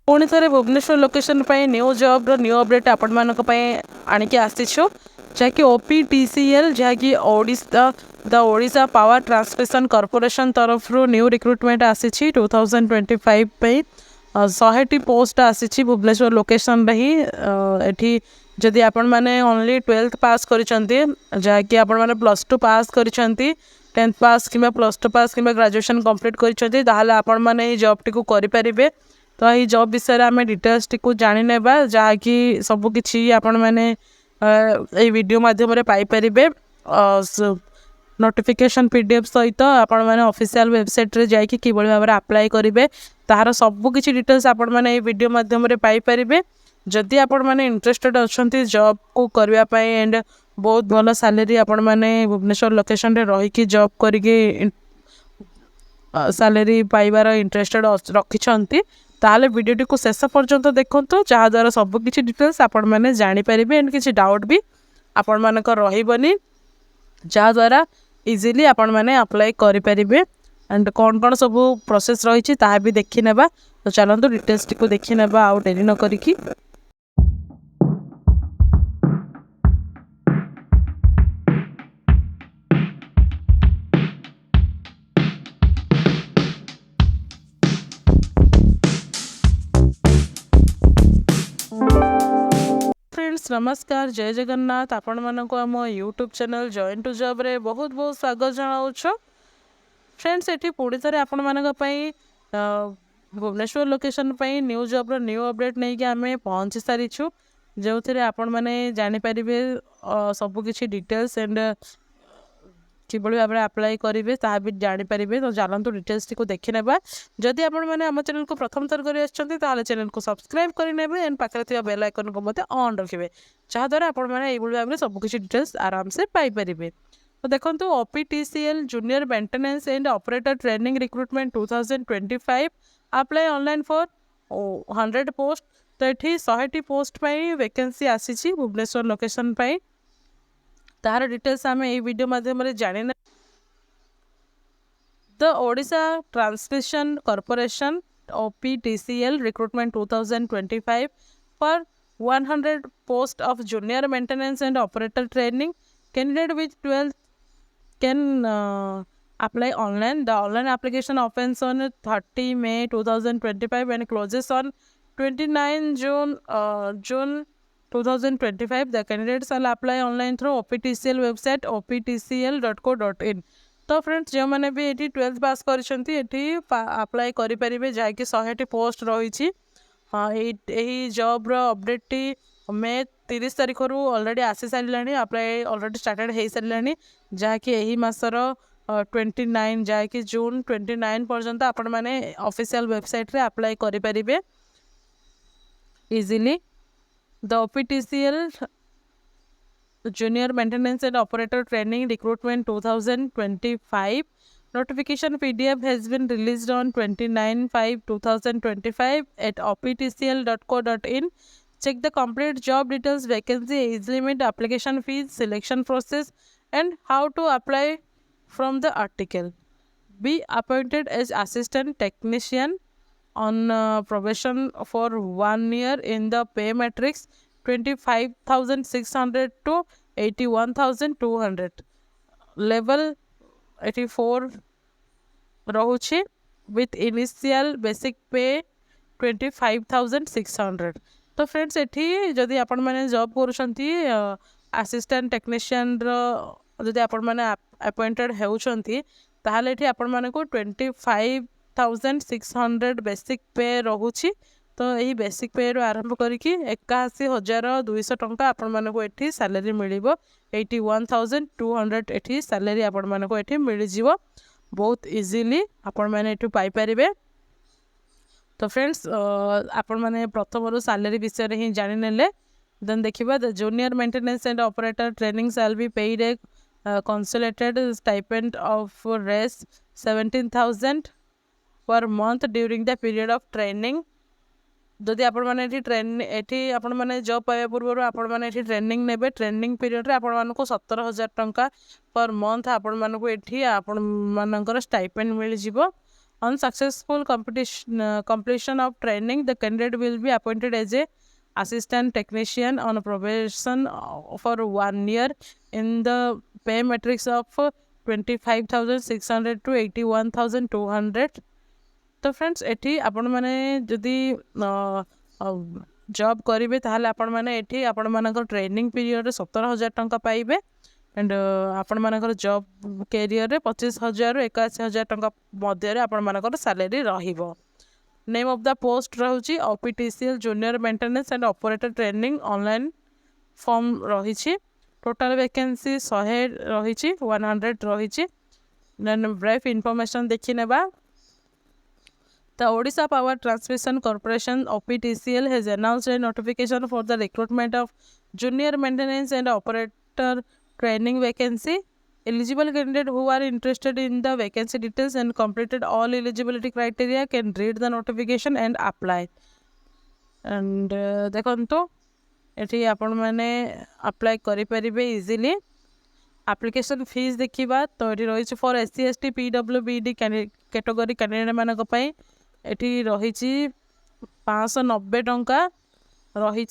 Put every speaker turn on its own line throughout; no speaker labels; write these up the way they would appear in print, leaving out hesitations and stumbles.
पुणी थे Bhubaneswar location new job new update आपण आणिकी आसीछु जहाँकि OPTCL जहाँकि Odisha the Odisha power transmission corporation तरफ न्यू रिक्रुटमेंट आसी 2025 पे 100टी पोस्ट आसी भुवनेश्वर लोकेशन ही एठी जदि आपण माने ओनली 12th पास करिसेंती जहाँकि आपण माने +2 पास करिसेंती 10th पास कि +2 पास कि ग्रेजुएशन कंप्लीट करिसेंती ताहाले आपण माने ई जॉब टिकु करि परिबे। तो ये जॉब विषय आम डिटेल्स टी जानी नेबा जहाँकि सबकि आपण मैंने ये वीडियो माध्यम पाइपर नोटिफिकेशन PDF सहित आपण मैंने ऑफिशियल वेबसाइट रे जाकि कि भाव में अप्लाई करेंगे तार सबकि डिटेल्स आपण मैंने वीडियो माध्यम पाइपर जदि आपण मैंने इंटरेस्टेड अच्छा जॉब को करने एंड बहुत भल सैलरी आपण मैंने भुवनेश्वर लोकेशन रे रही जॉब करके सैलरी पाइबार इंटरेस्टेड रखिंट ताले वीडियो को शेष पर्यंत देखंतु जहाँद्वारा सबकि डिटेल्स आपण मैंने जानीपर एंड किसी डाउट भी आपण मानक रही जहाँद्वारा इजिली आपण मैंने अप्लाई करेंगे एंड कौन कौन सब प्रोसेस रही भी देखी नेबा। तो चलते डिटेल्स टी देखी नेबा आउ डेरी न करिकी। फ्रेंड्स नमस्कार जय जगन्नाथ आपण मानक आम YouTube channel join to job रे बहुत बहुत स्वागत जनाऊछ। फ्रेंड्स एटी पुणी थे आपण मानक भुवनेश्वर लोकेशन न्यू जॉब रो न्यू अपडेट नहीं कि आम पहुँची सारीछु जो थे आपण मैंने जानीपर सबकि डिटेल्स एंड कि भाव में अप्लाई करेंगे ता भी जानीपर। तो चलते डिटेल्स टी देखी नेबा। जदि आपण मैंने आम चैनल को प्रथम थर कर चैनल को सब्सक्राइब करने एंड पाखे बेल आइकन को मत ऑन रखिए जहाँद्वारा आपण मैंने भाव में सबकि डिटेल्स आराम से पाइपर। तो देखो OPTCL junior maintenance and operator training recruitment 2025 apply online for 100 post. तो ये 100टी पोस्ट वैकेंसी आसी भुवनेश्वर लोकेशन तार डिटेल्स आम ये वीडियो माध्यम जानी। The Odisha transmission corporation OPTCL recruitment 2025 for 100 post of junior maintenance and operator training. Candidate with 12th can apply online. The online application opens on 30 May 2025 and closes on 29 June 2025. The candidates will apply online through OPTCL website optcl.co.in. तो friends जो मैंने भी ये 12th पास करी apply करेंगे जहाँकि 100टी post रही। हाँ यही जॉब अपडेट टी मे 30 तारीख रू ऑलरेडी आसी सारे अप्लाई ऑलरेडी स्टार्टेड हो सारे जहाँकि यही मासर 29 जहाँकि जून 29 पर्यंत आपण मैंने ऑफिशियल वेबसाइट रे अप्लाई करेंगे easily. The OPTCL Junior Maintenance and Operator Training Recruitment 2025 notification PDF has been released on 29/5/2025 at optcl.co.in. Check the complete job details, vacancy, age limit, application fees, selection process and how to apply from the article. Be appointed as assistant technician on probation for 1 year in the pay matrix 25,600 to 81,200 level 84 रहुछि with initial basic pay 25,600। तो friends एठी जदि आपण माने job करूछंती assistant technician रो जदि आपण माने appointed हेउछंती ताहाले एठी आपण माने को 25,600 बेसिक पे रहुछि। तो यही बेसिक पे रो आरंभ करिकी 81,200 टंका आपण माने को एठी सैलरी मिलिबो 81,200 एठी सैलरी आपण माने को एठी मिलि जिवो बहुत इजीली आपण माने एठु पाई परिबे। तो फ्रेंड्स आपण माने प्रथम रो सैलरी विषय रे ही जानि नेले देन देखिबा the junior maintenance and operator training shall be paid A consolidated stipend of res 17,000 per month during the period of training। जदि आपण माने एठी आपण माने जॉब पाया पूर्व आपण माने एठी ट्रेनिंग नेबे ट्रेनिंग पीरियड रे आपण मानको 17,000 टंका पर मंथ आपण मानको एठी आपण मानकर स्टाइपेंड मिल जिवो On successful completion of training, the candidate will be appointed as a assistant technician on probation for 1 year in the pay matrix of 25,600 to 81,200. तो फ्रेंड्स एठी आपण माने जदि जॉब करेंगे ताहले आपण माने एठी आपण मानकर ट्रेनिंग पीरियड 17,000 टंका पाइबे एंड आपण मानकर जॉब कैरियर रे 25,000 रु 81,000 टंका मध्य आपण मानकर सैलरी रहिबो. नेम ऑफ द पोस्ट रहउची OPTCL junior maintenance and operator training online form रहिछि. टोटल वैकेंसी 100 रहिछि 100 रहिछि. देन ब्रीफ इंफॉर्मेशन देखि नेबा. The Odisha Power Transmission Corporation OPTCL has announced a notification for the recruitment of junior maintenance and operator training vacancy. Eligible candidates who are interested in the vacancy details and completed all eligibility criteria can read the notification and apply. And देखो ये आपण मैंने apply करी परिबे easily. Application fees देखिबा तो ये रही for SC ST PWBD category candidate मानक पई एटी रही 590 टंका रही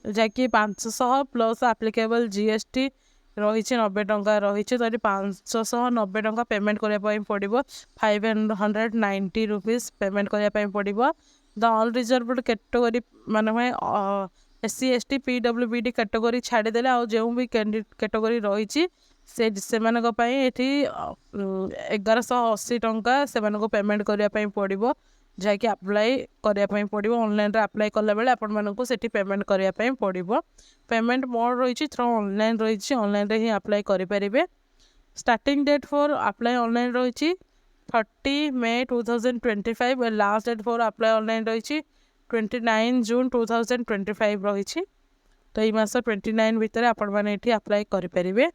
जैकि 500 प्लस एप्लिकेबल GST रही 90 टंका रही तो 590 टंका पेमेंट करने पड़ो. 590 रुपीज पेमेंट करने पड़ो. द ऑल रिजर्वड कैटेगरी माने SC ST PWBD कैटेगरी छाड़देले आ जो भी कैटेगरी रही से 1180 टंका से पेमेंट करने पड़ो जैकि अप्लाई करने पड़ो. ऑनलाइन अप्लाई कला बेले आपण मानक सेठी पेमेंट करने पड़ो. पेमेंट मोड रही थ्रू ऑनलाइन रही ऑनलाइन ही अप्लाई करें. Starting date for apply online रही 30 May 2025 और last date for apply online रही 29 June 2025 रही. तो ये मास 29 भितर आपण मैंने ये अप्लाई करें.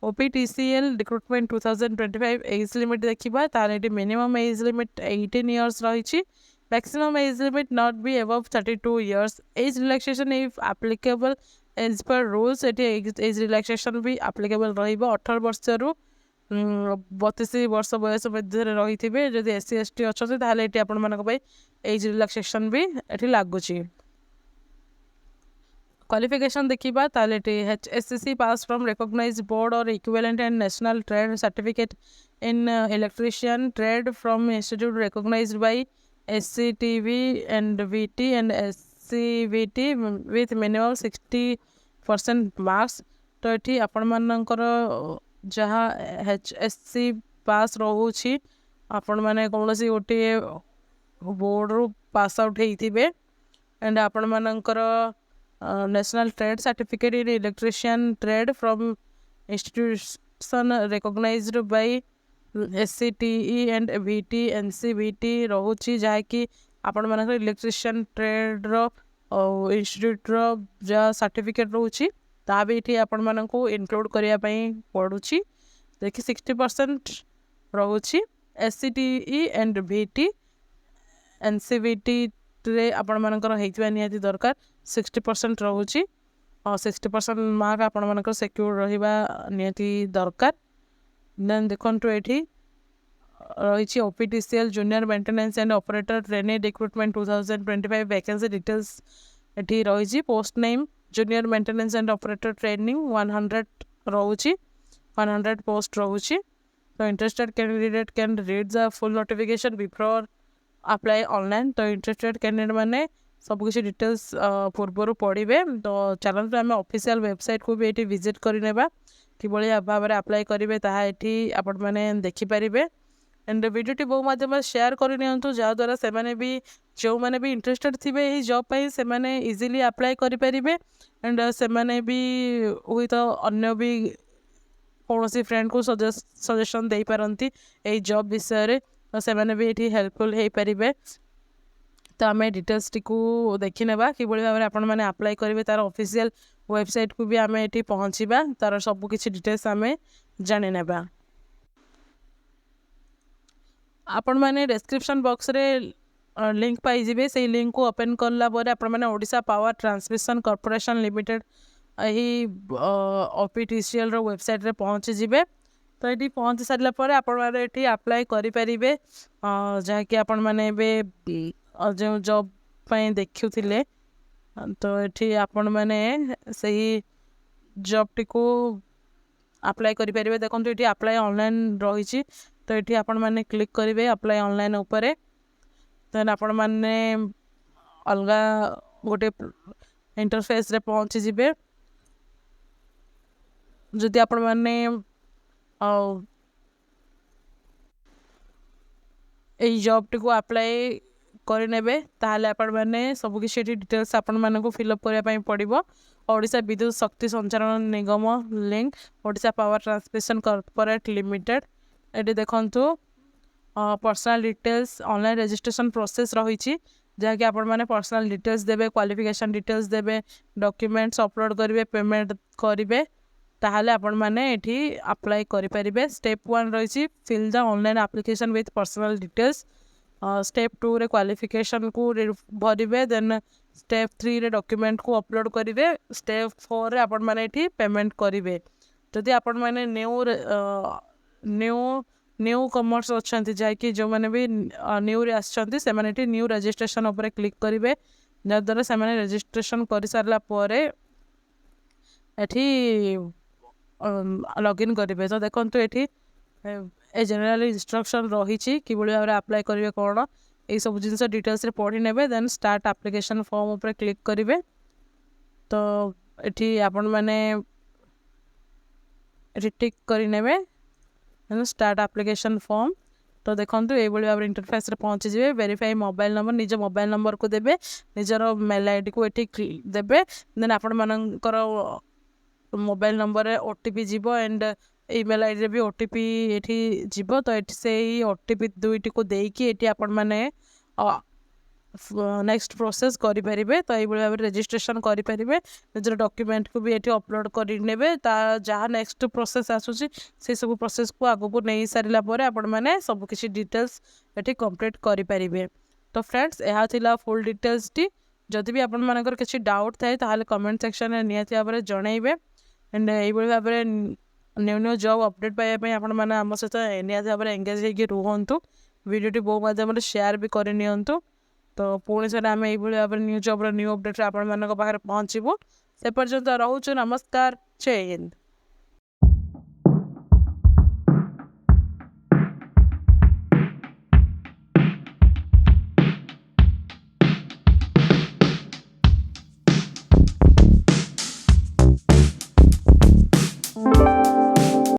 OPTCL रिक्रुटमेंट 2025 एज लिमिट देखा तार मिनिमम एज लिमिट 18 years रही. Maximum age limit not be above 32 years. Age relaxation if applicable as per rules age relaxation भी एप्लिकेबल रहिबो. 18 वर्ष रु 32 वर्ष बयस मध्य रही थे जदि SC ST अच्छा ताहले ये आपण मानक एज रिलैक्सेशन भी ये लगुच. क्वालिफिकेशन देखा ताले HSCC pass from recognised board or equivalent and national trade certificate in electrician trade from institute recognised by SCTV and VT and SCVT with minimum 60% marks. तो ये आपण मानकर जहाँ HSC पास रोचे आपण मैंने कौन सी गोटे बोर्ड रु पास आउट होते एंड आपण मानकर national trade certificate in electrician trade from institution recognised by SCTE and VT NCVT रोची जहाँकि आपण मानकर इलेक्ट्रिशियन ट्रेड रो इंस्टीट्यूट रो जहाँ सर्टिफिकेट रोची ता भी ये आपण मानक इनक्लूड करने पड़ुची. देखिए 60% रोची. SCTE एंड VT NCVT रे आपण मानकर हेतिबा निहाती दरकार 60% रोची और 60% मार्क आपण मानकर सिक्योर रहिबा निहाती दरकार. देन देखंतु एठी रही OPTCL junior maintenance and operator training recruitment 2025 vacancy details एठी रही. Post name junior maintenance and operator training 100 रोची 100 पोस्ट रोची. तो interested candidate can read the full notification before apply online. तो इंटरेस्टेड कैंडिडेट मैंने सबकिछ डिटेल्स पूर्वर पढ़े. तो चैनल आम ऑफिशियल वेबसाइट को भी ये विजिट करने कि भाव में अप्लाई करेंगे ताहा ये आपण मैंने देखिपारे. एंड वीडियो बहु माध्यम शेयर करनी जहाद्वारा से भी जो मैंने भी इंटरेस्टेड थे जॉब पाई से मैंने इजीली अप्लाई करें एंड से मैंने भी हुई तो अन्य भी कौन सी फ्रेंड को सजेशन दे पारती यही जॉब विषय तो से मैंने भी ये हेल्पफुल हो पारे. तो आम डिटेल्स टी देखी नेबा कि भाव में आपण मैंने अप्लाई करेंगे तार ऑफिशियल वेबसाइट को भी आम ये पहुँचा तार सब किसी डिटेल्स आम जानी नेबा. आपण मैंने डिस्क्रिप्शन बॉक्स रे लिंक पाइबे से लिंक को ओपन करला पर आपण मैंने Odisha power transmission corporation limited यही OPTCL रो वेबसाइट रे पहुँची जिबे. तो ये पहुँची सारा पर आपड़ी आप्लाय करेंगे जहाँकि आपण मैंने जो जॉब देखुले तो ये आपण मैंने से जॉब टी को अप्लाई करेंगे देखो ये अप्लाई ऑनलाइन रही तो ये आपण मैंने क्लिक करेंगे अप्लाई ऑनलाइन उपरे देन आपण मैंने अलग गोटे इंटरफेस रे पहुँची जिबे जदि आपण मैंने यही जॉब टी को अप्लाई करे ताहले आपण मैंने सब किसी डिटेल्स आपण मानक फिलअप करने पड़ो Odisha Vidyut Shakti Sancharan Nigam link Odisha power transmission corporate limited ये देखंतु personal details online registration process रही जहाँकि आपण मैंने पर्सनल डिटेल्स देवे क्वालिफिकेशन डिटेल्स देवे डॉक्यूमेंट्स अपलोड करेंगे पेमेंट करेंगे ताहले आपण मैंने ये अप्लाई करेंगे स्टेप 1 रही fill the online application with personal details step 2 रे क्वालिफिकेशन को भरवे देन स्टेप 3 रे डॉक्यूमेंट को अपलोड करेंगे स्टेप 4 रे आपण मैंने ये पेमेंट करेंगे जदि आपण मैंने न्यू कमर्स अच्छा जहाँकि जो मैंने भी न्यू रे आसछंती से माने न्यू रजिस्ट्रेशन उपरे क्लिक करेंगे जद्वारा से मैंने रजिस्ट्रेशन कर सारा पर लॉगिन करेंगे तो देखो ये ए जनरल इंस्ट्रक्शन रही कि भाव में अप्लाई करेंगे कौन यही सब जिन डिटेल्स रे पढ़ी ने देन स्टार्ट एप्लिकेशन फॉर्म उपर क्लिक करेंगे तो ये आपण मैंने टिक करेंगे स्टार्ट एप्लिकेशन फॉर्म तो देखो ये भाव इंटरफेस रे पहुँची जाए वेरीफाई मोबाइल नंबर निज मोबाइल नंबर को देवे निजर मेल आईडी को ये देवे देन आपण मानकर मोबाइल नंबर रे ओटीपी जीवो एंड ईमेल आईडी रे भी ओटीपी एठी जीवो तो एठी से ओटीपी दुईटी को देकी एठी आपण माने नेक्स्ट प्रोसेस करि परिबे तो एई भाव रजिस्ट्रेशन करि परिबे निजर डॉक्यूमेंट को भी एठी अपलोड करि नेबे ता जहाँ नेक्स्ट प्रोसेस आसुची से सब प्रोसेस को आगो को नहीं सारिला परे आपण माने सब किछि डिटेल्स एठी कंप्लीट करि परिबे तो फ्रेंड्स यह थिला फुल डिटेल्स टी जदि भी आपण मानकर किछि डाउट थाए ताहाले कमेंट सेक्शन रे नियति भाबरे जणैबे एंड एई भाव में न्यू न्यू जॉब अपडेट पाइबा आपण मैंने आम सहित निहती भाव में एंगेज होकर रुहतु वीडियो बहु माध्यम शेयर भी करनी तो पुणी से आम यही भाव में न्यू जॉब न्यू अपडेट आपण पाखे पहुँचबू से पर्यंत रोचु नमस्कार जय हिंद।